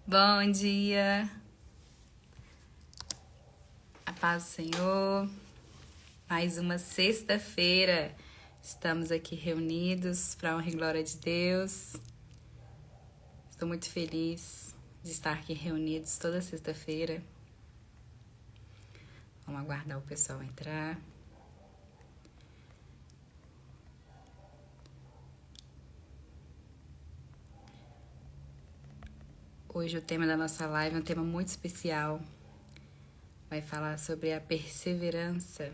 Bom dia, a paz do Senhor. Mais uma sexta-feira, estamos aqui reunidos para a honra e glória de Deus. Estou muito feliz de estar aqui reunidos toda sexta-feira. Vamos aguardar o pessoal entrar. Hoje o tema da nossa live é um tema muito especial. Vai falar sobre a perseverança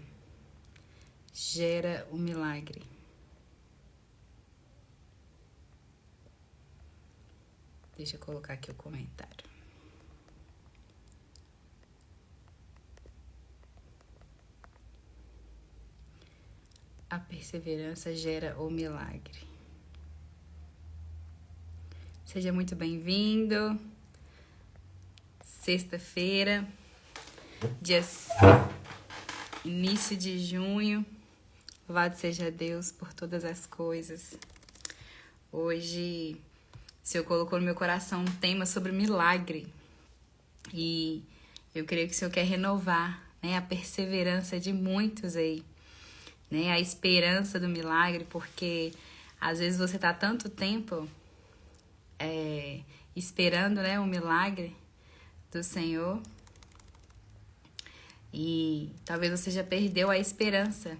gera o milagre. Deixa eu colocar aqui o comentário. A perseverança gera o milagre. Seja muito bem-vindo. Sexta-feira, início de junho. Louvado seja Deus por todas as coisas. Hoje, o Senhor colocou no meu coração um tema sobre milagre. E eu creio que o Senhor quer renovar, a perseverança de muitos aí. A esperança do milagre, porque às vezes você está tanto tempo esperando, um milagre do Senhor, e talvez você já perdeu a esperança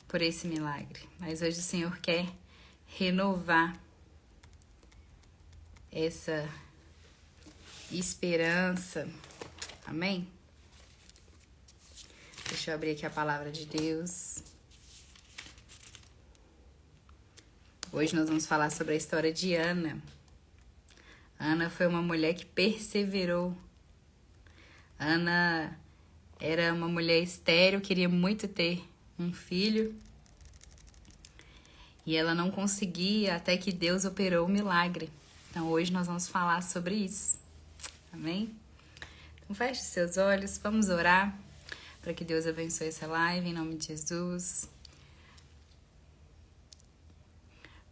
por esse milagre, mas hoje o Senhor quer renovar essa esperança. Amém? Deixa eu abrir aqui a palavra de Deus. Hoje nós vamos falar sobre a história de Ana. Ana foi uma mulher que perseverou. Ana era uma mulher estéril, queria muito ter um filho. E ela não conseguia até que Deus operou o milagre. Então hoje nós vamos falar sobre isso. Amém? Então feche seus olhos, vamos orar para que Deus abençoe essa live em nome de Jesus.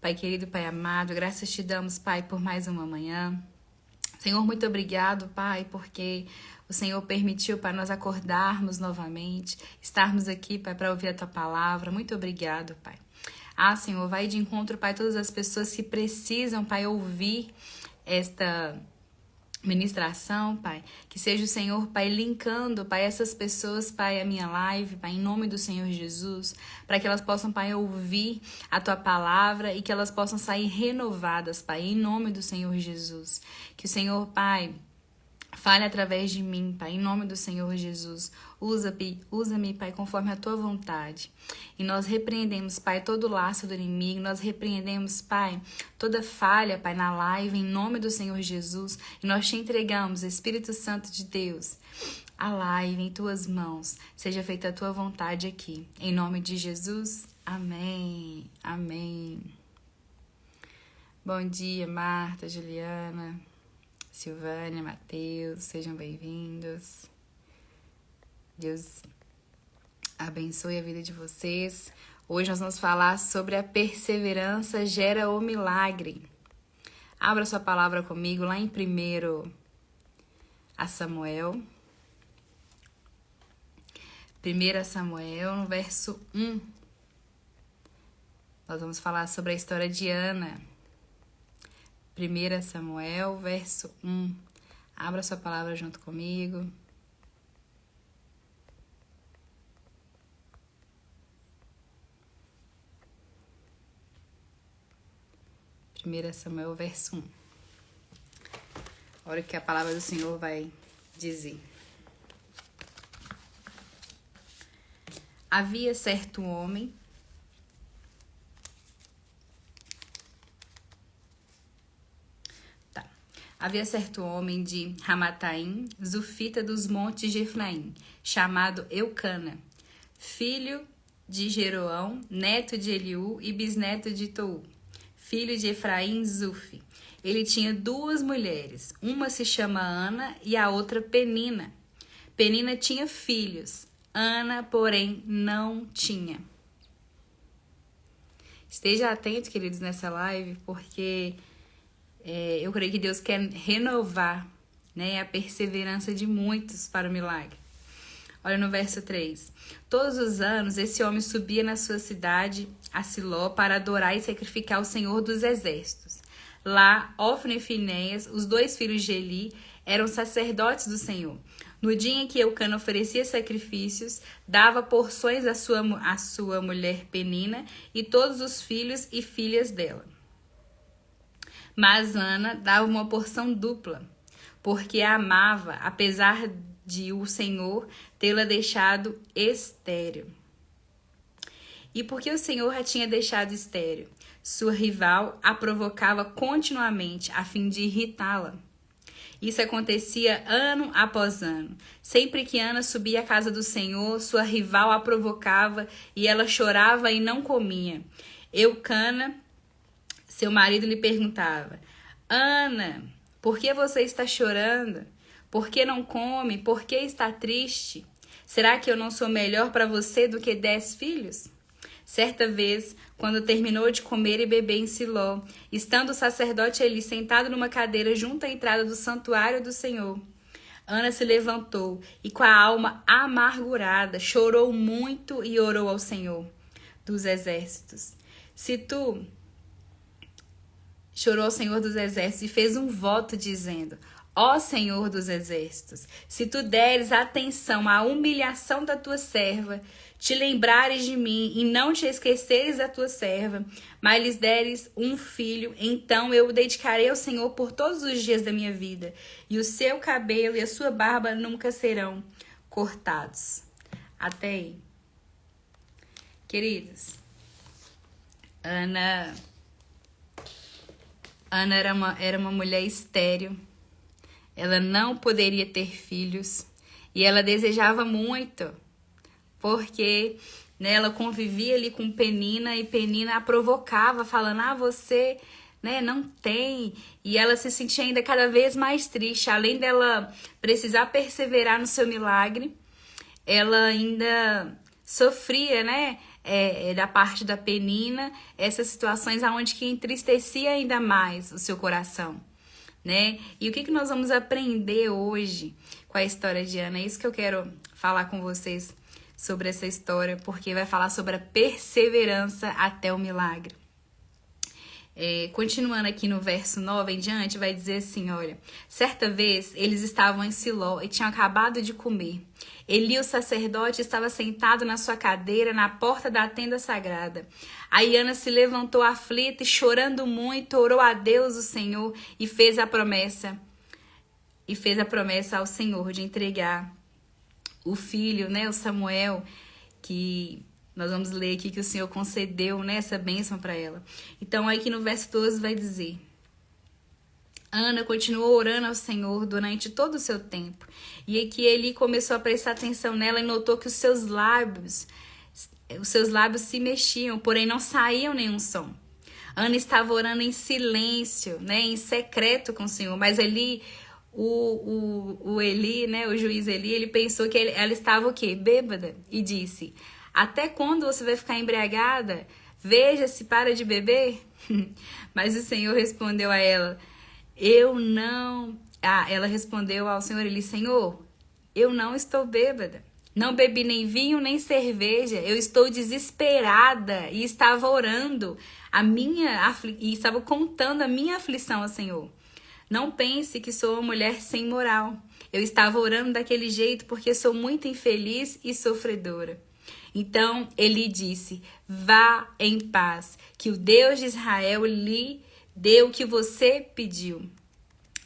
Pai querido, Pai amado, graças te damos, Pai, por mais uma manhã. Senhor, muito obrigado, Pai, porque o Senhor permitiu, Pai, nós acordarmos novamente, estarmos aqui, Pai, para ouvir a Tua palavra. Muito obrigado, Pai. Senhor, vai de encontro, Pai, todas as pessoas que precisam, Pai, ouvir esta ministração, Pai, que seja o Senhor, Pai, linkando, Pai, essas pessoas, Pai, a minha live, Pai, em nome do Senhor Jesus, para que elas possam, Pai, ouvir a Tua palavra e que elas possam sair renovadas, Pai, em nome do Senhor Jesus. Que o Senhor, Pai, fale através de mim, Pai, em nome do Senhor Jesus. Usa-me, Pai, conforme a Tua vontade. E nós repreendemos, Pai, todo o laço do inimigo. Nós repreendemos, Pai, toda falha, Pai, na live, em nome do Senhor Jesus. E nós te entregamos, Espírito Santo de Deus, a live em Tuas mãos. Seja feita a Tua vontade aqui. Em nome de Jesus, amém. Amém. Bom dia, Marta, Juliana, Silvânia, Mateus, sejam bem-vindos. Deus abençoe a vida de vocês. Hoje nós vamos falar sobre a perseverança gera o milagre. Abra sua palavra comigo lá em 1 Samuel. 1 Samuel, no verso 1. Nós vamos falar sobre a história de Ana. 1 Samuel, verso 1. Abra sua palavra junto comigo. 1 Samuel, verso 1. Olha o que a palavra do Senhor vai dizer. Havia certo homem de Ramataim, Zufita dos montes de Efraim, chamado Eucana, filho de Jeroão, neto de Eliú e bisneto de Tou, filho de Efraim, Zufi. Ele tinha 2 mulheres, uma se chama Ana e a outra Penina. Penina tinha filhos, Ana, porém, não tinha. Esteja atento, queridos, nessa live, porque Eu creio que Deus quer renovar, né, a perseverança de muitos para o milagre. Olha no verso 3. Todos os anos esse homem subia na sua cidade, a Siló, para adorar e sacrificar o Senhor dos Exércitos. Lá, Ofni e Finéias, os 2 filhos de Eli, eram sacerdotes do Senhor. No dia em que Eucana oferecia sacrifícios, dava porções à sua mulher Penina e todos os filhos e filhas dela. Mas Ana dava uma porção dupla, porque a amava, apesar de o Senhor tê-la deixado estéril. E porque o Senhor a tinha deixado estéril, sua rival a provocava continuamente a fim de irritá-la. Isso acontecia ano após ano. Sempre que Ana subia à casa do Senhor, sua rival a provocava e ela chorava e não comia. Eucana, seu marido, lhe perguntava: Ana, por que você está chorando? Por que não come? Por que está triste? Será que eu não sou melhor para você do que 10 filhos? Certa vez, quando terminou de comer e beber em Siló, estando o sacerdote Eli sentado numa cadeira junto à entrada do santuário do Senhor, Ana se levantou e, com a alma amargurada, chorou muito e orou ao Senhor dos Exércitos. Chorou ao Senhor dos Exércitos e fez um voto dizendo: Ó Senhor dos Exércitos, se tu deres atenção à humilhação da tua serva, te lembrares de mim e não te esqueceres da tua serva, mas lhes deres um filho, então eu o dedicarei ao Senhor por todos os dias da minha vida, e o seu cabelo e a sua barba nunca serão cortados. Até aí. Queridos, Ana era uma mulher estéril. Ela não poderia ter filhos e ela desejava muito, porque, né, ela convivia ali com Penina e Penina a provocava, falando: você, né, não tem. E ela se sentia ainda cada vez mais triste. Além dela precisar perseverar no seu milagre, ela ainda sofria, né, da parte da Penina, essas situações aonde que entristecia ainda mais o seu coração, né? E o que nós vamos aprender hoje com a história de Ana? É isso que eu quero falar com vocês sobre essa história, porque vai falar sobre a perseverança até o milagre. Continuando aqui no verso 9 em diante, vai dizer assim, olha: certa vez eles estavam em Siló e tinham acabado de comer. Eli, o sacerdote, estava sentado na sua cadeira na porta da tenda sagrada. Aí Ana se levantou aflita e, chorando muito, orou a Deus, o Senhor, e fez a promessa ao Senhor de entregar o filho, né, o Samuel, que nós vamos ler aqui que o Senhor concedeu, né, essa bênção para ela. Então, aí que no verso 12 vai dizer: Ana continuou orando ao Senhor durante todo o seu tempo. E aqui ele começou a prestar atenção nela e notou que os seus lábios se mexiam, porém não saíam nenhum som. Ana estava orando em silêncio, né, em secreto com o Senhor, mas ali o Eli, né, o juiz Eli, ele pensou que ela estava o quê? Bêbada, e disse: até quando você vai ficar embriagada? Veja se para de beber. Mas o Senhor respondeu a ela: ela respondeu ao Senhor Eli: Senhor, eu não estou bêbada. Não bebi nem vinho, nem cerveja. Eu estou desesperada e estava orando e estava contando a minha aflição ao Senhor. Não pense que sou uma mulher sem moral. Eu estava orando daquele jeito porque sou muito infeliz e sofredora. Então Eli disse: vá em paz, que o Deus de Israel lhe deu o que você pediu.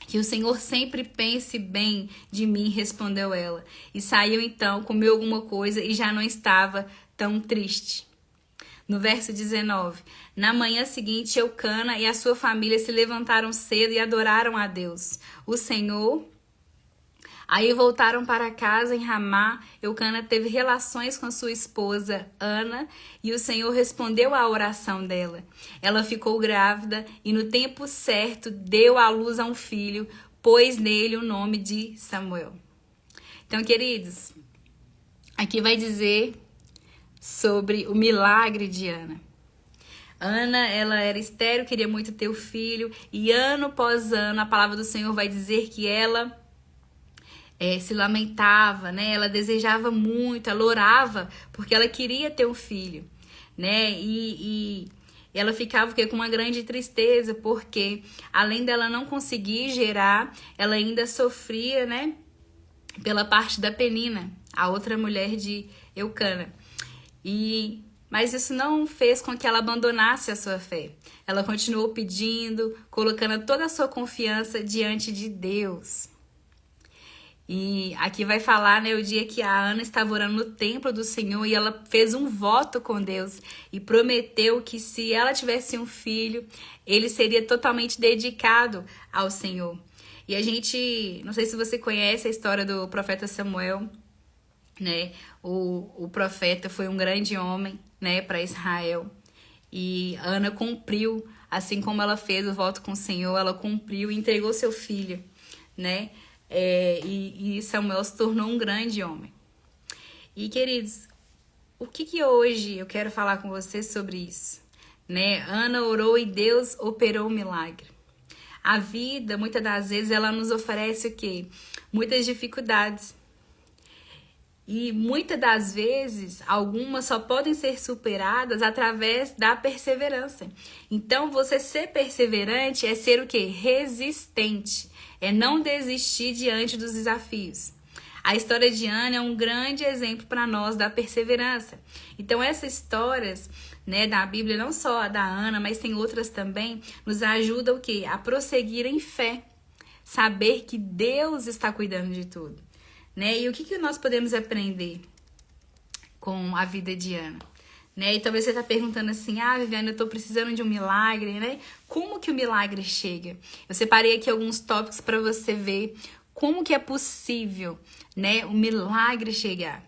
Que o Senhor sempre pense bem de mim, respondeu ela. E saiu então, comeu alguma coisa e já não estava tão triste. No verso 19, na manhã seguinte, Eucana e a sua família se levantaram cedo e adoraram a Deus, o Senhor. Aí voltaram para casa em Ramá. Eucana teve relações com sua esposa Ana e o Senhor respondeu à oração dela. Ela ficou grávida e no tempo certo deu à luz a um filho, pôs nele o nome de Samuel. Então, queridos, aqui vai dizer sobre o milagre de Ana. Ana, ela era estéril, queria muito ter o filho, e ano após ano a palavra do Senhor vai dizer que ela se lamentava, né? Ela desejava muito, ela orava porque ela queria ter um filho, né? E ela ficava com uma grande tristeza porque além dela não conseguir gerar, ela ainda sofria, né? Pela parte da Penina, a outra mulher de Eucana. Mas isso não fez com que ela abandonasse a sua fé. Ela continuou pedindo, colocando toda a sua confiança diante de Deus. E aqui vai falar, né, o dia que a Ana estava orando no templo do Senhor e ela fez um voto com Deus e prometeu que se ela tivesse um filho, ele seria totalmente dedicado ao Senhor. E a gente, não sei se você conhece a história do profeta Samuel, né? O profeta foi um grande homem, né, para Israel. E Ana cumpriu, assim como ela fez o voto com o Senhor, ela cumpriu e entregou seu filho, né? E Samuel se tornou um grande homem. E, queridos, o que hoje eu quero falar com vocês sobre isso? Né? Ana orou e Deus operou um milagre. A vida, muitas das vezes, ela nos oferece o quê? Muitas dificuldades. E muitas das vezes, algumas só podem ser superadas através da perseverança. Então, você ser perseverante é ser o quê? Resistente. É não desistir diante dos desafios. A história de Ana é um grande exemplo para nós da perseverança. Então, essas histórias, né, da Bíblia, não só a da Ana, mas tem outras também, nos ajudam o quê? A prosseguir em fé. Saber que Deus está cuidando de tudo. Né? E o que nós podemos aprender com a vida de Ana? Né? E talvez você está perguntando assim, Viviane, eu estou precisando de um milagre, né? Como que o milagre chega? Eu separei aqui alguns tópicos para você ver como que é possível, né, o milagre chegar.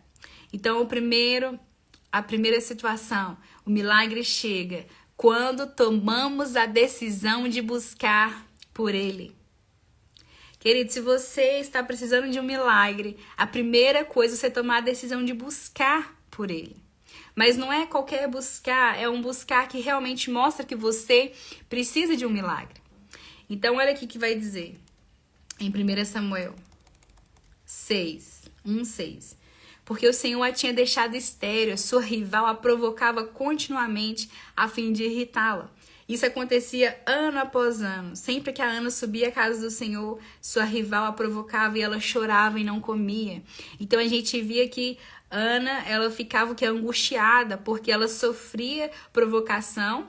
Então, a primeira situação, o milagre chega quando tomamos a decisão de buscar por Ele. Querido, se você está precisando de um milagre, a primeira coisa é você tomar a decisão de buscar por Ele. Mas não é qualquer buscar, é um buscar que realmente mostra que você precisa de um milagre. Então, olha aqui que vai dizer em 1 Samuel 6. Porque o Senhor a tinha deixado estéril, sua rival a provocava continuamente a fim de irritá-la. Isso acontecia ano após ano. Sempre que a Ana subia à casa do Senhor, sua rival a provocava e ela chorava e não comia. Então a gente via que Ana, ela ficava angustiada porque ela sofria provocação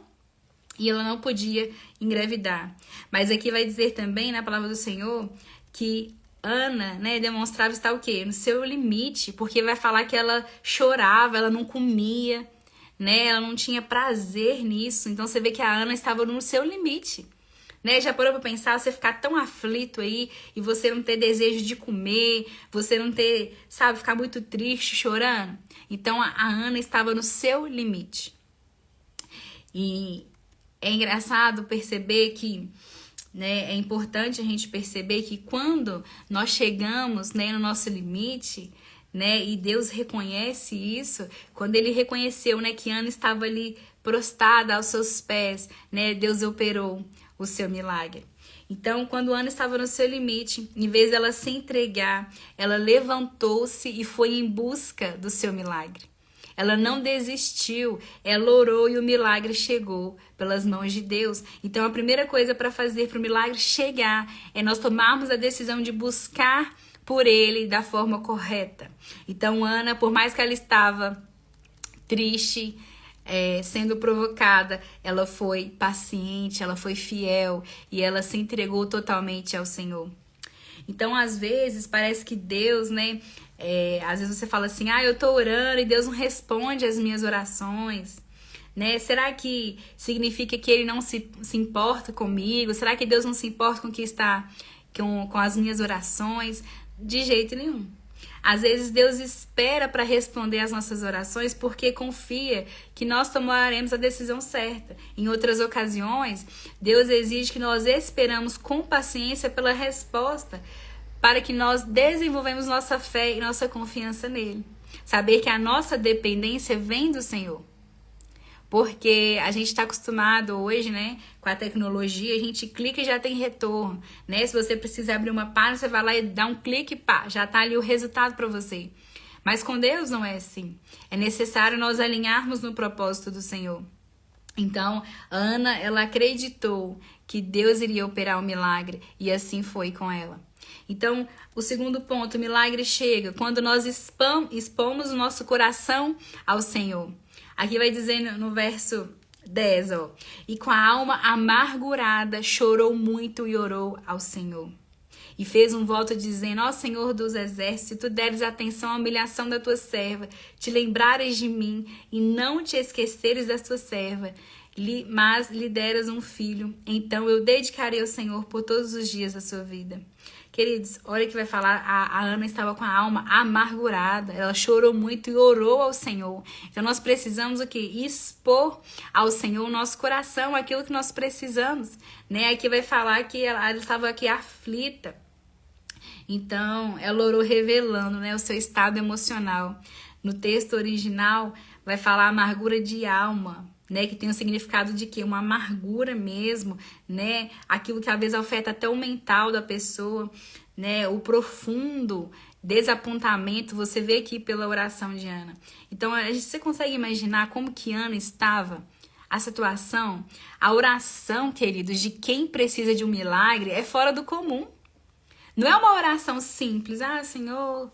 e ela não podia engravidar. Mas aqui vai dizer também na palavra do Senhor que Ana, né, demonstrava estar o quê? No seu limite, porque vai falar que ela chorava, ela não comia, né? Ela não tinha prazer nisso. Então você vê que a Ana estava no seu limite. Né? Já parou pra pensar, você ficar tão aflito aí e você não ter desejo de comer, você não ter, sabe, ficar muito triste, chorando? Então a Ana estava no seu limite. E é engraçado perceber que, né, é importante a gente perceber que quando nós chegamos, né, no nosso limite, né, e Deus reconhece isso, quando ele reconheceu, né, que Ana estava ali prostrada aos seus pés, né, Deus operou o seu milagre. Então, quando Ana estava no seu limite, em vez dela se entregar, ela levantou-se e foi em busca do seu milagre. Ela não desistiu, ela orou e o milagre chegou pelas mãos de Deus. Então, a primeira coisa para fazer para o milagre chegar é nós tomarmos a decisão de buscar por ele da forma correta. Então, Ana, por mais que ela estava triste, sendo provocada, ela foi paciente, ela foi fiel e ela se entregou totalmente ao Senhor. Então, às vezes, parece que Deus, né? Às vezes você fala assim, eu tô orando e Deus não responde as minhas orações, né? Será que significa que Ele não se importa comigo? Será que Deus não se importa com o que está com as minhas orações? De jeito nenhum. Às vezes Deus espera para responder às nossas orações porque confia que nós tomaremos a decisão certa. Em outras ocasiões, Deus exige que nós esperamos com paciência pela resposta para que nós desenvolvemos nossa fé e nossa confiança nele. Saber que a nossa dependência vem do Senhor. Porque a gente está acostumado hoje, né, com a tecnologia, a gente clica e já tem retorno, né? Se você precisa abrir uma página, você vai lá e dá um clique, pá, já tá ali o resultado para você. Mas com Deus não é assim. É necessário nós alinharmos no propósito do Senhor. Então, Ana, ela acreditou que Deus iria operar o milagre e assim foi com ela. Então, o segundo ponto, o milagre chega quando nós expomos o nosso coração ao Senhor. Aqui vai dizer no verso 10, ó. E com a alma amargurada chorou muito e orou ao Senhor. E fez um voto dizendo, ó Senhor dos exércitos, tu deres atenção à humilhação da tua serva, te lembrares de mim e não te esqueceres da tua serva, mas lhe deras um filho, então eu dedicarei ao Senhor por todos os dias da sua vida. Queridos, olha que vai falar, a Ana estava com a alma amargurada, ela chorou muito e orou ao Senhor. Então nós precisamos o quê? Expor ao Senhor o nosso coração, aquilo que nós precisamos, né? Aqui vai falar que ela estava aqui aflita. Então, ela orou revelando, né, o seu estado emocional. No texto original, vai falar amargura de alma, né, que tem o significado de quê? Uma amargura mesmo, né, aquilo que às vezes afeta até o mental da pessoa, né, o profundo desapontamento, você vê aqui pela oração de Ana. Então, você consegue imaginar como que Ana estava? A situação, a oração, queridos, de quem precisa de um milagre é fora do comum. Não é uma oração simples, Senhor,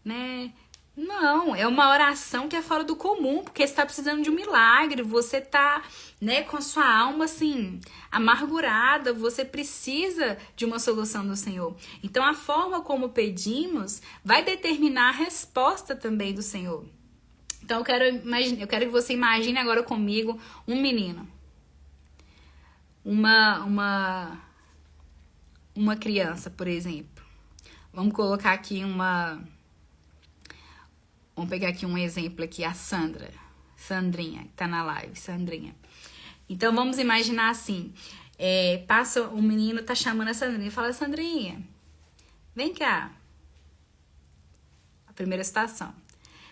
né? Não, é uma oração que é fora do comum, porque você está precisando de um milagre, você está, né, com a sua alma, assim, amargurada, você precisa de uma solução do Senhor. Então, a forma como pedimos vai determinar a resposta também do Senhor. Então, eu quero que você imagine agora comigo um menino, uma criança, por exemplo. Vamos colocar aqui Vamos pegar aqui um exemplo aqui, a Sandrinha, que tá na live, Sandrinha. Então, vamos imaginar assim, passa o menino, tá chamando a Sandrinha e fala, Sandrinha, vem cá. A primeira situação.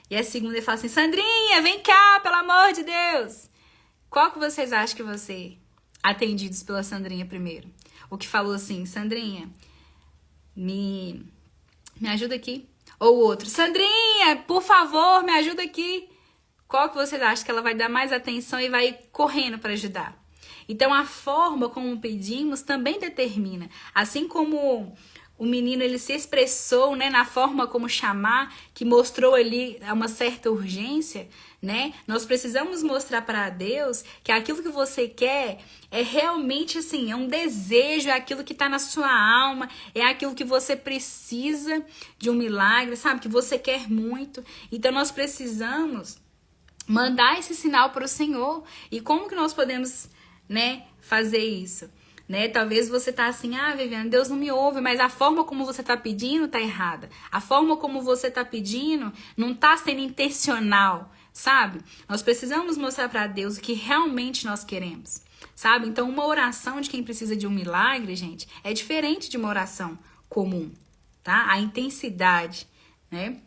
E a segunda ele fala assim, Sandrinha, vem cá, pelo amor de Deus. Qual que vocês acham que vão ser atendidos pela Sandrinha primeiro? O que falou assim, Sandrinha, me ajuda aqui. Ou o outro, Sandrinha, por favor, me ajuda aqui. Qual que vocês acham que ela vai dar mais atenção e vai correndo para ajudar? Então, a forma como pedimos também determina. Assim como o menino ele se expressou, né, na forma como chamar, que mostrou ali uma certa urgência, né? Nós precisamos mostrar para Deus que aquilo que você quer é realmente assim, é um desejo, é aquilo que está na sua alma, é aquilo que você precisa de um milagre, sabe? Que você quer muito. Então nós precisamos mandar esse sinal para o Senhor. E como que nós podemos, né, fazer isso? Né? Talvez você tá assim, Viviane, Deus não me ouve, mas a forma como você tá pedindo tá errada. A forma como você tá pedindo não tá sendo intencional, sabe? Nós precisamos mostrar para Deus o que realmente nós queremos, sabe? Então, uma oração de quem precisa de um milagre, gente, é diferente de uma oração comum, tá? A intensidade, né?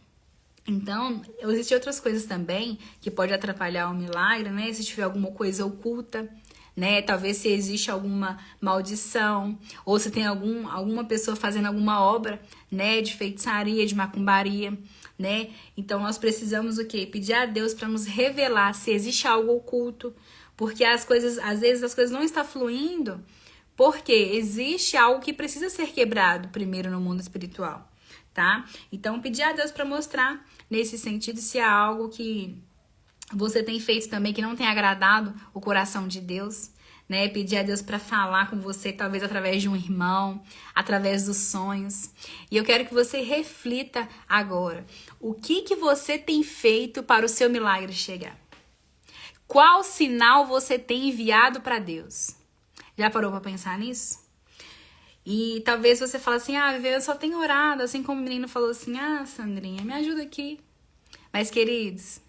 Então, existem outras coisas também que pode atrapalhar o milagre, né? Se tiver alguma coisa oculta, né? Talvez se existe alguma maldição, ou se tem alguma pessoa fazendo alguma obra, né, de feitiçaria, de macumbaria, né? Então nós precisamos o quê? Pedir a Deus para nos revelar se existe algo oculto, porque às vezes as coisas não estão fluindo, porque existe algo que precisa ser quebrado primeiro no mundo espiritual, tá? Então pedir a Deus para mostrar nesse sentido se há algo que você tem feito também que não tem agradado o coração de Deus, né? Pedir a Deus para falar com você, talvez através de um irmão, através dos sonhos. E eu quero que você reflita agora. O que você tem feito para o seu milagre chegar? Qual sinal você tem enviado para Deus? Já parou para pensar nisso? E talvez você fale assim, Vivi, eu só tenho orado, assim como o menino falou assim, Sandrinha, me ajuda aqui. Mas, queridos,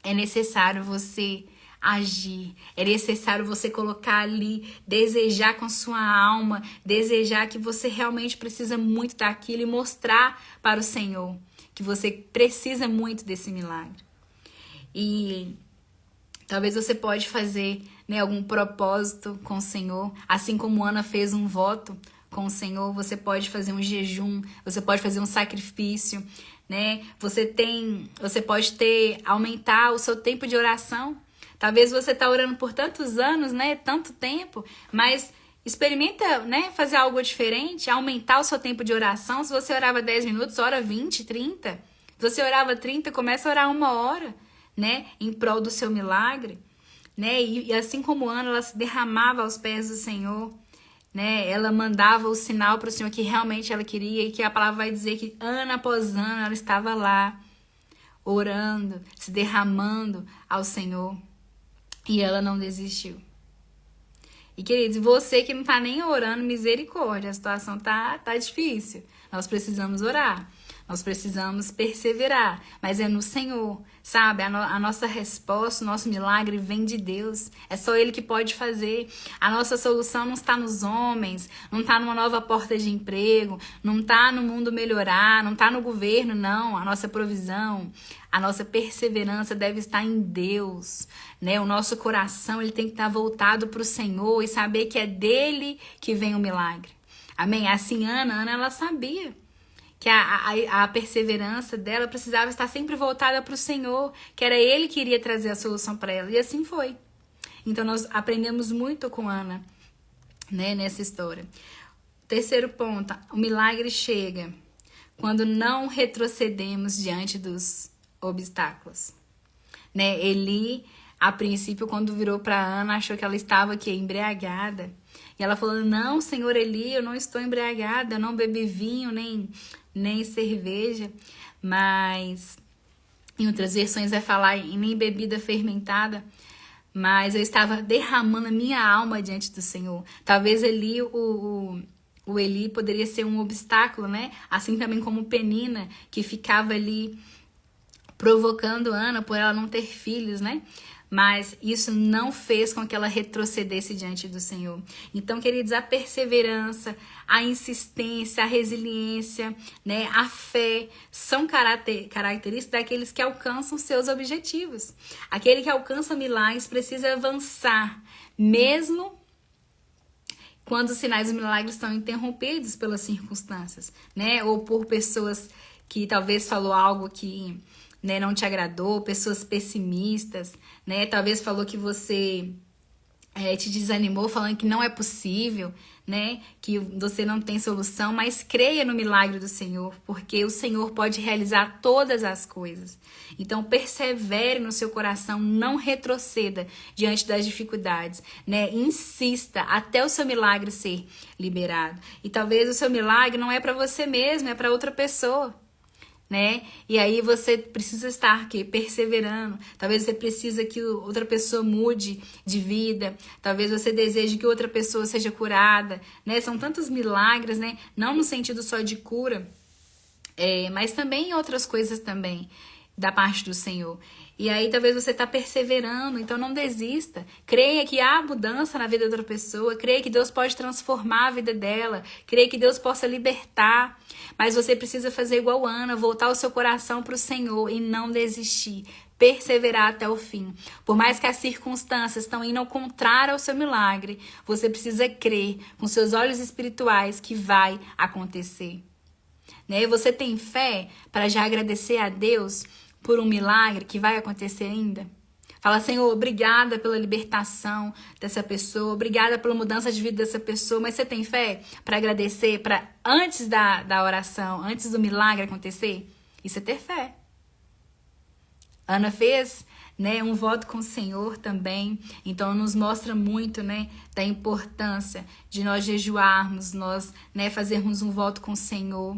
é necessário você agir, é necessário você colocar ali, desejar com sua alma, desejar que você realmente precisa muito daquilo e mostrar para o Senhor que você precisa muito desse milagre. E Talvez você pode fazer, né, algum propósito com o Senhor, assim como Ana fez um voto com o Senhor. Você pode fazer um jejum, você pode fazer um sacrifício, né? Você pode aumentar o seu tempo de oração. Talvez você tá orando por tantos anos, né, tanto tempo, mas experimenta, né, fazer algo diferente, aumentar o seu tempo de oração. Se você orava 10 minutos, ora 20, 30. Se você orava 30, começa a orar 1 hora, né, em prol do seu milagre, né? E assim como Ana, ela se derramava aos pés do Senhor, né? Ela mandava o sinal para o Senhor que realmente ela queria, e que a palavra vai dizer que ano após ano ela estava lá, orando, se derramando ao Senhor, e ela não desistiu. E, queridos, você que não tá nem orando, misericórdia, a situação tá difícil. Nós precisamos orar, nós precisamos perseverar, mas é no Senhor, sabe? A nossa resposta, o nosso milagre vem de Deus. É só Ele que pode fazer. A nossa solução não está nos homens, não está numa nova porta de emprego, não está no mundo melhorar, não está no governo, não. A nossa provisão, a nossa perseverança deve estar em Deus, né? O nosso coração, ele tem que estar voltado para o Senhor e saber que é dele que vem o milagre. Amém? Assim, Ana, ela sabia que a perseverança dela precisava estar sempre voltada para o Senhor, que era Ele que iria trazer a solução para ela. E assim foi. Então, nós aprendemos muito com Ana, né, nessa história. Terceiro ponto, o milagre chega quando não retrocedemos diante dos obstáculos. Né? Eli, a princípio, quando virou para Ana, achou que ela estava aqui embriagada. E ela falou, não, Senhor Eli, eu não estou embriagada, eu não bebi vinho, nem cerveja, mas em outras versões vai falar em nem bebida fermentada, mas eu estava derramando a minha alma diante do Senhor. Talvez ali o Eli poderia ser um obstáculo, né? Assim também como Penina, que ficava ali provocando Ana por ela não ter filhos, né? Mas isso não fez com que ela retrocedesse diante do Senhor. Então, queridos, a perseverança, a insistência, a resiliência, né, a fé são características daqueles que alcançam seus objetivos. Aquele que alcança milagres precisa avançar, mesmo quando os sinais dos milagres estão interrompidos pelas circunstâncias, né? Ou por pessoas que talvez falou algo que, né, não te agradou, pessoas pessimistas, né? Talvez falou que você te desanimou, falando que não é possível, né? Que você não tem solução, mas creia no milagre do Senhor, porque o Senhor pode realizar todas as coisas. Então, persevere no seu coração, não retroceda diante das dificuldades, né? Insista até o seu milagre ser liberado. E talvez o seu milagre não é para você mesmo, é para outra pessoa, né? E aí você precisa estar aqui perseverando. Talvez você precisa que outra pessoa mude de vida. Talvez você deseje que outra pessoa seja curada, né? São tantos milagres, né? Não no sentido só de cura, mas também em outras coisas também da parte do Senhor. E aí talvez você está perseverando, então não desista. Creia que há mudança na vida da outra pessoa, creia que Deus pode transformar a vida dela, creia que Deus possa libertar. Mas você precisa fazer igual Ana, voltar o seu coração para o Senhor e não desistir. Perseverar até o fim. Por mais que as circunstâncias estão indo ao contrário ao seu milagre, você precisa crer com seus olhos espirituais que vai acontecer. Né? Você tem fé para já agradecer a Deus por um milagre que vai acontecer ainda? Fala, Senhor, obrigada pela libertação dessa pessoa, obrigada pela mudança de vida dessa pessoa, mas você tem fé para agradecer para antes da oração, antes do milagre acontecer? Isso é ter fé. Ana fez, né, um voto com o Senhor também, então nos mostra muito, né, da importância de nós jejuarmos, nós, né, fazermos um voto com o Senhor.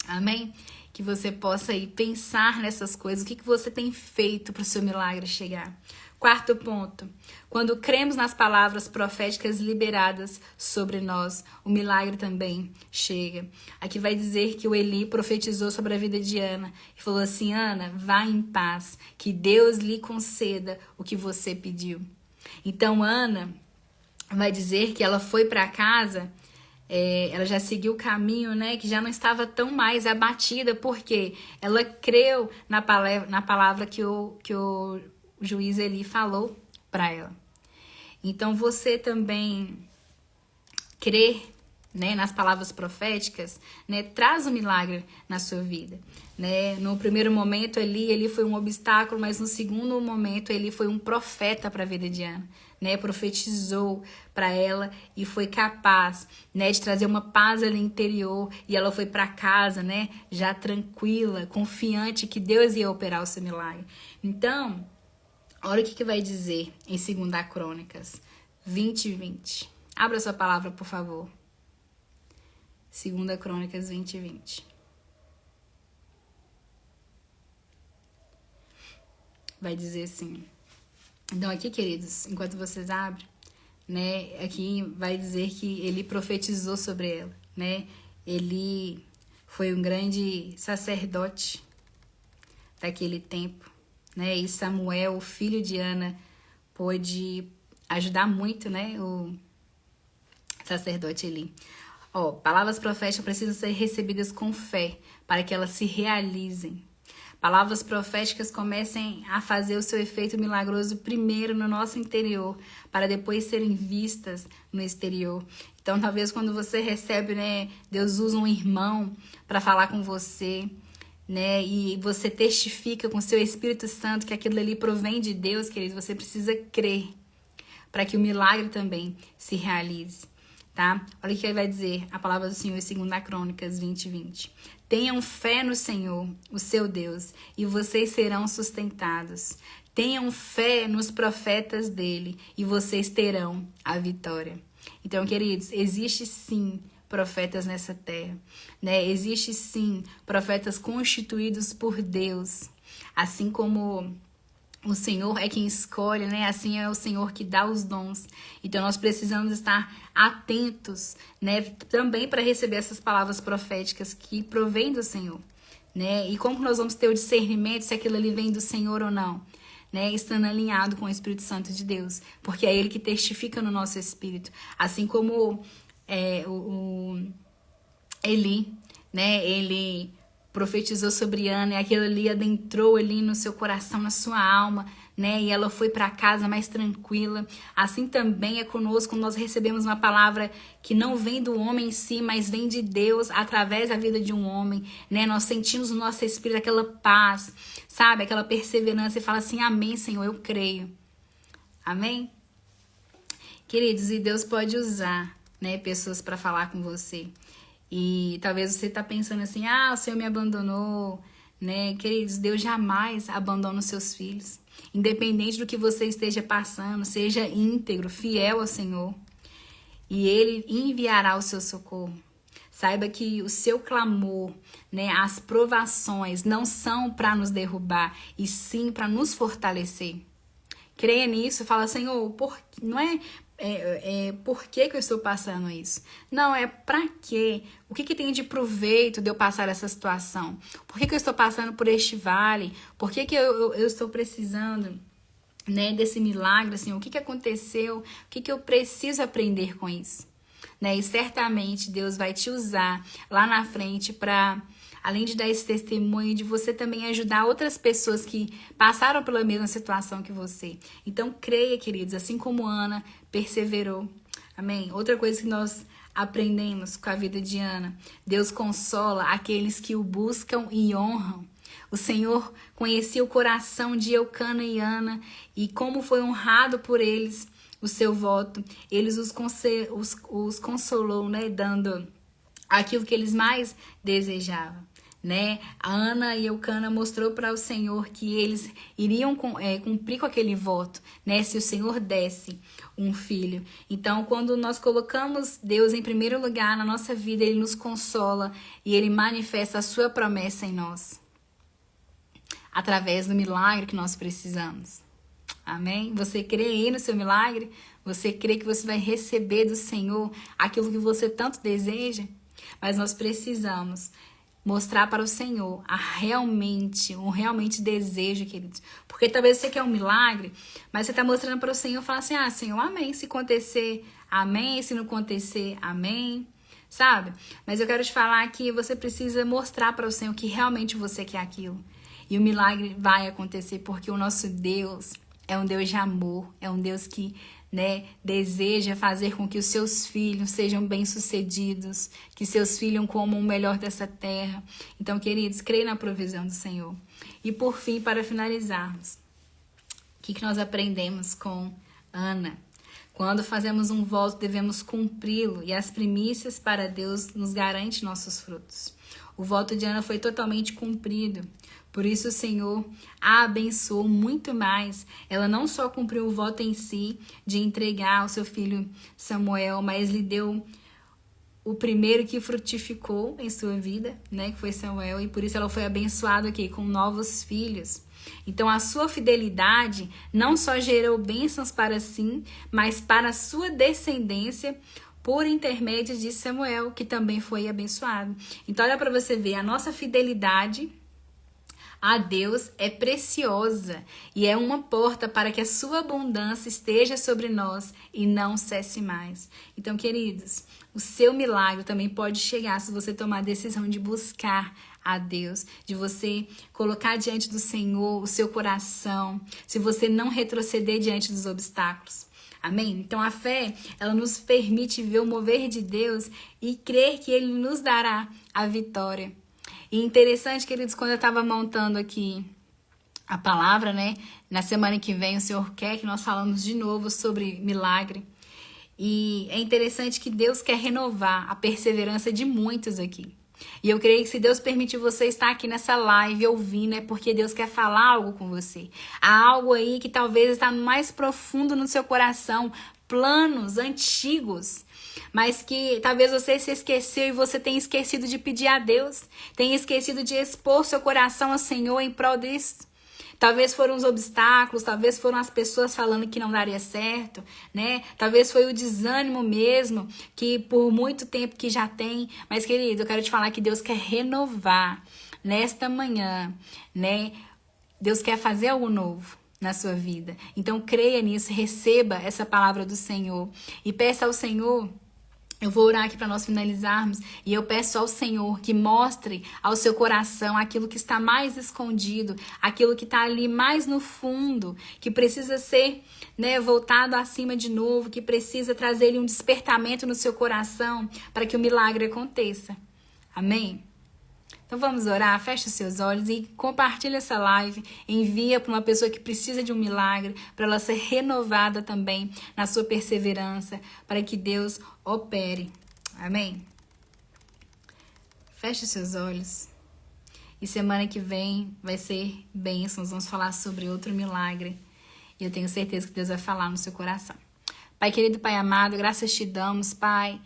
Amém? Que você possa aí pensar nessas coisas, o que você tem feito para o seu milagre chegar. Quarto ponto, quando cremos nas palavras proféticas liberadas sobre nós, o milagre também chega. Aqui vai dizer que o Eli profetizou sobre a vida de Ana e falou assim, Ana, vá em paz, que Deus lhe conceda o que você pediu. Então Ana vai dizer que ela foi para casa, ela já seguiu o caminho, né, que já não estava tão mais abatida, porque ela creu na palavra que o juiz Eli falou para ela. Então você também crer, né, nas palavras proféticas, né, traz um milagre na sua vida, né? No primeiro momento ele foi um obstáculo, mas no segundo momento ele foi um profeta para a vida de Ana, né? Profetizou para ela e foi capaz, né, de trazer uma paz ali interior, e ela foi para casa, né, já tranquila, confiante que Deus ia operar o seu milagre. Então, olha o que vai dizer em 2 Crônicas 20:20. Abra sua palavra, por favor. 2 Crônicas 20:20. Vai dizer assim. Então aqui, queridos, enquanto vocês abrem, né, aqui vai dizer que ele profetizou sobre ela, né? Ele foi um grande sacerdote daquele tempo, né? E Samuel, o filho de Ana, pôde ajudar muito, né, o sacerdote Eli. Palavras proféticas precisam ser recebidas com fé para que elas se realizem. Palavras proféticas comecem a fazer o seu efeito milagroso primeiro no nosso interior, para depois serem vistas no exterior. Então, talvez quando você recebe, né, Deus usa um irmão para falar com você, né, e você testifica com seu Espírito Santo que aquilo ali provém de Deus, querido, você precisa crer para que o milagre também se realize. Tá? Olha o que vai dizer a palavra do Senhor em 2 Crônicas 20:20. Tenham fé no Senhor, o seu Deus, e vocês serão sustentados. Tenham fé nos profetas dele, e vocês terão a vitória. Então, queridos, existe sim profetas nessa terra, né? Existe sim profetas constituídos por Deus, assim como o Senhor é quem escolhe, né? Assim é o Senhor que dá os dons. Então nós precisamos estar atentos, né? Também para receber essas palavras proféticas que provêm do Senhor, né? E como nós vamos ter o discernimento se aquilo ali vem do Senhor ou não, né? Estando alinhado com o Espírito Santo de Deus, porque é Ele que testifica no nosso espírito, assim como o Eli, né? Ele profetizou sobre Ana e aquilo ali adentrou ali no seu coração, na sua alma, né? E ela foi para casa mais tranquila. Assim também é conosco quando nós recebemos uma palavra que não vem do homem em si, mas vem de Deus através da vida de um homem, né? Nós sentimos no nosso espírito aquela paz, sabe? Aquela perseverança e fala assim, amém, Senhor, eu creio. Amém? Queridos, e Deus pode usar, né, pessoas para falar com você. E talvez você está pensando assim, o Senhor me abandonou, né? Queridos, Deus jamais abandona os seus filhos. Independente do que você esteja passando, seja íntegro, fiel ao Senhor. E Ele enviará o seu socorro. Saiba que o seu clamor, né, as provações não são para nos derrubar, e sim para nos fortalecer. Creia nisso, fala, Senhor, não é... por que eu estou passando isso? Não, é pra quê? O que tem de proveito de eu passar essa situação? Por que eu estou passando por este vale? Por que eu estou precisando, né, desse milagre? Assim, o que aconteceu? O que eu preciso aprender com isso? Né? E certamente Deus vai te usar lá na frente para, além de dar esse testemunho, de você também ajudar outras pessoas que passaram pela mesma situação que você. Então, creia, queridos, assim como Ana perseverou. Amém? Outra coisa que nós aprendemos com a vida de Ana, Deus consola aqueles que o buscam e honram. O Senhor conhecia o coração de Eucana e Ana, e como foi honrado por eles o seu voto, eles os consolou, né, dando aquilo que eles mais desejavam, né? A Ana e Eucana mostrou para o Senhor que eles iriam cumprir com aquele voto, né? Se o Senhor desse um filho. Então, quando nós colocamos Deus em primeiro lugar na nossa vida, Ele nos consola e Ele manifesta a sua promessa em nós, através do milagre que nós precisamos. Amém? Você crê aí no seu milagre? Você crê que você vai receber do Senhor aquilo que você tanto deseja? Mas nós precisamos mostrar para o Senhor um realmente desejo, queridos. Porque talvez você quer um milagre, mas você está mostrando para o Senhor e fala assim, Senhor, amém. Se acontecer, amém. Se não acontecer, amém. Sabe? Mas eu quero te falar que você precisa mostrar para o Senhor que realmente você quer aquilo. E o milagre vai acontecer porque o nosso Deus, é um Deus de amor, é um Deus que, né, deseja fazer com que os seus filhos sejam bem-sucedidos, que seus filhos comam o melhor dessa terra. Então, queridos, creia na provisão do Senhor. E por fim, para finalizarmos, o que nós aprendemos com Ana? Quando fazemos um voto, devemos cumpri-lo, e as primícias para Deus nos garante nossos frutos. O voto de Ana foi totalmente cumprido. Por isso o Senhor a abençoou muito mais. Ela não só cumpriu o voto em si de entregar o seu filho Samuel, mas lhe deu o primeiro que frutificou em sua vida, né, que foi Samuel, e por isso ela foi abençoada aqui com novos filhos. Então a sua fidelidade não só gerou bênçãos para si, mas para a sua descendência por intermédio de Samuel, que também foi abençoado. Então olha para você ver, a nossa fidelidade a Deus é preciosa e é uma porta para que a sua abundância esteja sobre nós e não cesse mais. Então, queridos, o seu milagre também pode chegar se você tomar a decisão de buscar a Deus, de você colocar diante do Senhor o seu coração, se você não retroceder diante dos obstáculos. Amém? Então a fé, ela nos permite ver o mover de Deus e crer que Ele nos dará a vitória. E interessante, queridos, quando eu estava montando aqui a palavra, né? Na semana que vem o Senhor quer que nós falamos de novo sobre milagre. E é interessante que Deus quer renovar a perseverança de muitos aqui. E eu creio que se Deus permitir você estar aqui nessa live ouvindo, é porque Deus quer falar algo com você. Há algo aí que talvez está mais profundo no seu coração, planos antigos, mas que talvez você se esqueceu e você tenha esquecido de pedir a Deus, tenha esquecido de expor seu coração ao Senhor em prol disso. Talvez foram os obstáculos, talvez foram as pessoas falando que não daria certo, né? Talvez foi o desânimo mesmo, que por muito tempo que já tem. Mas, querido, eu quero te falar que Deus quer renovar nesta manhã, né? Deus quer fazer algo novo na sua vida. Então, creia nisso, receba essa palavra do Senhor e peça ao Senhor. Eu vou orar aqui para nós finalizarmos e eu peço ao Senhor que mostre ao seu coração aquilo que está mais escondido, aquilo que está ali mais no fundo, que precisa ser, né, voltado acima de novo, que precisa trazer um despertamento no seu coração para que o milagre aconteça. Amém? Então vamos orar, feche os seus olhos e compartilha essa live, envia para uma pessoa que precisa de um milagre, para ela ser renovada também na sua perseverança, para que Deus opere. Amém? Feche os seus olhos. E semana que vem vai ser bênçãos, vamos falar sobre outro milagre. E eu tenho certeza que Deus vai falar no seu coração. Pai querido, Pai amado, graças te damos, Pai,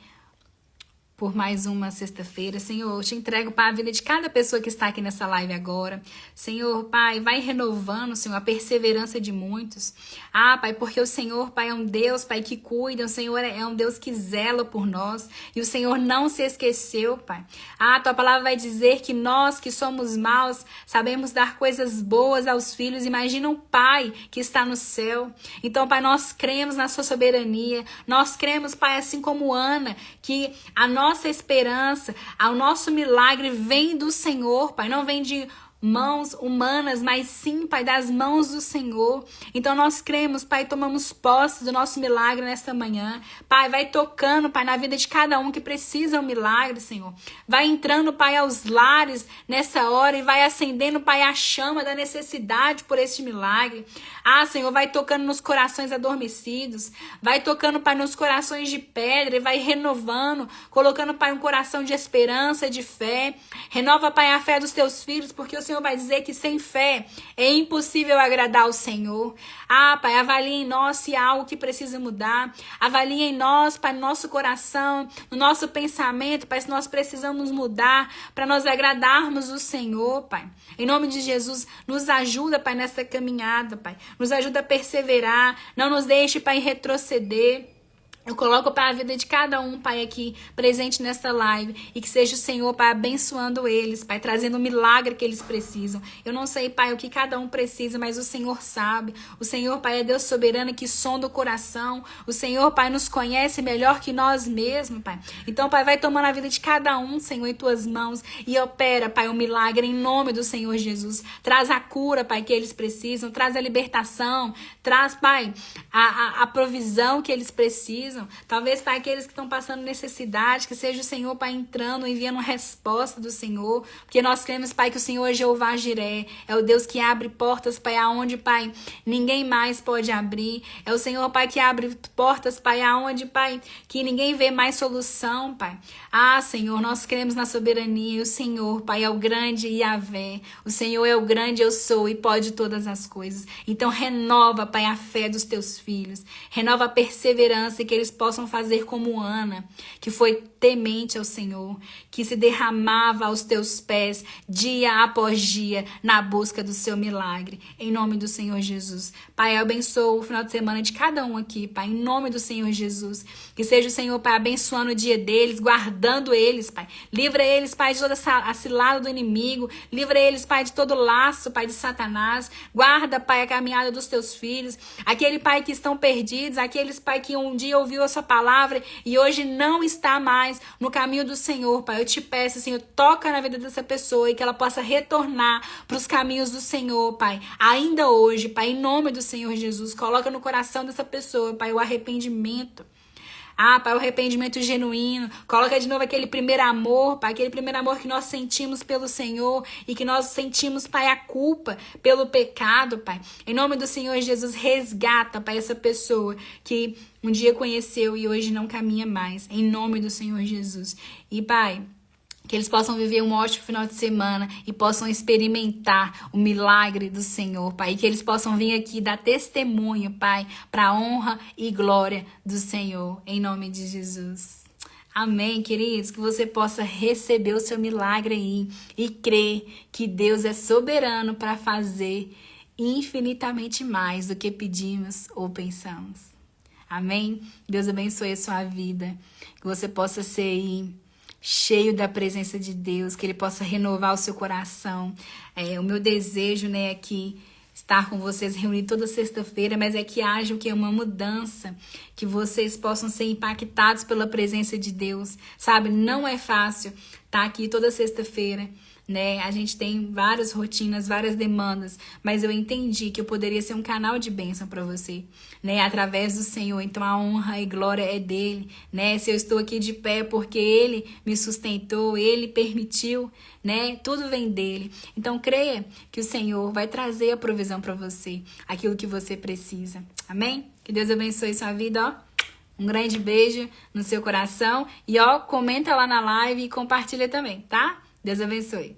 por mais uma sexta-feira. Senhor, eu te entrego, Pai, a vida de cada pessoa que está aqui nessa live agora. Senhor, Pai, vai renovando, Senhor, a perseverança de muitos. Ah, Pai, porque o Senhor, Pai, é um Deus, Pai, que cuida. O Senhor é um Deus que zela por nós. E o Senhor não se esqueceu, Pai. Ah, Tua palavra vai dizer que nós, que somos maus, sabemos dar coisas boas aos filhos. Imagina um Pai que está no céu. Então, Pai, nós cremos na Sua soberania. Nós cremos, Pai, assim como Ana, que a nossa esperança, o nosso milagre vem do Senhor, Pai, não vem de mãos humanas, mas sim, Pai, das mãos do Senhor. Então nós cremos, Pai, tomamos posse do nosso milagre nesta manhã. Pai, vai tocando, Pai, na vida de cada um que precisa um milagre, Senhor. Vai entrando, Pai, aos lares nessa hora e vai acendendo, Pai, a chama da necessidade por este milagre. Ah, Senhor, vai tocando nos corações adormecidos, vai tocando, Pai, nos corações de pedra e vai renovando, colocando, Pai, um coração de esperança, de fé. Renova, Pai, a fé dos teus filhos, porque o Senhor vai dizer que sem fé é impossível agradar ao Senhor. Ah, Pai, avalie em nós se há algo que precisa mudar. Avalie em nós, Pai, no nosso coração, no nosso pensamento, Pai, se nós precisamos mudar para nós agradarmos o Senhor, Pai. Em nome de Jesus, nos ajuda, Pai, nessa caminhada, Pai. Nos ajuda a perseverar. Não nos deixe, Pai, retroceder. Eu coloco, Pai, a vida de cada um, Pai, aqui presente nesta live. E que seja o Senhor, Pai, abençoando eles, Pai, trazendo o milagre que eles precisam. Eu não sei, Pai, o que cada um precisa, mas o Senhor sabe. O Senhor, Pai, é Deus soberano que sonda o coração. O Senhor, Pai, nos conhece melhor que nós mesmos, Pai. Então, Pai, vai tomando a vida de cada um, Senhor, em Tuas mãos. E opera, Pai, o milagre em nome do Senhor Jesus. Traz a cura, Pai, que eles precisam. Traz a libertação. Traz, Pai, a provisão que eles precisam. Talvez para aqueles que estão passando necessidade, que seja o Senhor, Pai, entrando, enviando resposta do Senhor, porque nós cremos, Pai, que o Senhor é Jeová Jiré, é o Deus que abre portas, Pai, aonde, Pai, ninguém mais pode abrir, é o Senhor, Pai, que abre portas, Pai, aonde, Pai, que ninguém vê mais solução, Pai. Ah, Senhor, nós cremos na soberania, o Senhor, Pai, é o grande Yahvé, o Senhor é o grande eu sou e pode todas as coisas. Então renova, Pai, a fé dos Teus filhos, renova a perseverança e que eles possam fazer como Ana, que foi temente ao Senhor, que se derramava aos Teus pés dia após dia na busca do Seu milagre, em nome do Senhor Jesus. Pai, eu abençoo o final de semana de cada um aqui, Pai, em nome do Senhor Jesus, que seja o Senhor, Pai, abençoando o dia deles, guardando eles, Pai, livra eles, Pai, de toda a cilada do inimigo, livra eles, Pai, de todo laço, Pai, de Satanás, guarda, Pai, a caminhada dos Teus filhos, aquele, Pai, que estão perdidos, aqueles, Pai, que um dia ouviu a Sua palavra e hoje não está mais no caminho do Senhor, Pai. Eu te peço, Senhor, toca na vida dessa pessoa e que ela possa retornar para os caminhos do Senhor, Pai. Ainda hoje, Pai, em nome do Senhor Jesus, coloca no coração dessa pessoa, Pai, o arrependimento. Ah, Pai, o arrependimento genuíno. Coloca de novo aquele primeiro amor, Pai, aquele primeiro amor que nós sentimos pelo Senhor e que nós sentimos, Pai, a culpa pelo pecado, Pai. Em nome do Senhor Jesus, resgata, Pai, essa pessoa que um dia conheceu e hoje não caminha mais. Em nome do Senhor Jesus. E, Pai, que eles possam viver um ótimo final de semana e possam experimentar o milagre do Senhor, Pai. E que eles possam vir aqui dar testemunho, Pai, para a honra e glória do Senhor, em nome de Jesus. Amém, queridos? Que você possa receber o seu milagre aí e crer que Deus é soberano para fazer infinitamente mais do que pedimos ou pensamos. Amém? Deus abençoe a sua vida. Que você possa ser aí cheio da presença de Deus, que Ele possa renovar o seu coração. O meu desejo, né, é que estar com vocês reunidos toda sexta-feira, mas é que haja o que é uma mudança, que vocês possam ser impactados pela presença de Deus, sabe? Não é fácil estar aqui toda sexta-feira, né? A gente tem várias rotinas, várias demandas, mas eu entendi que eu poderia ser um canal de bênção para você, né? Através do Senhor. Então a honra e glória é dele, né? Se eu estou aqui de pé porque ele me sustentou, ele permitiu, né? Tudo vem dele. Então creia que o Senhor vai trazer a provisão para você, aquilo que você precisa. Amém? Que Deus abençoe sua vida, ó. Um grande beijo no seu coração e, ó, comenta lá na live e compartilha também, tá? Deus abençoe.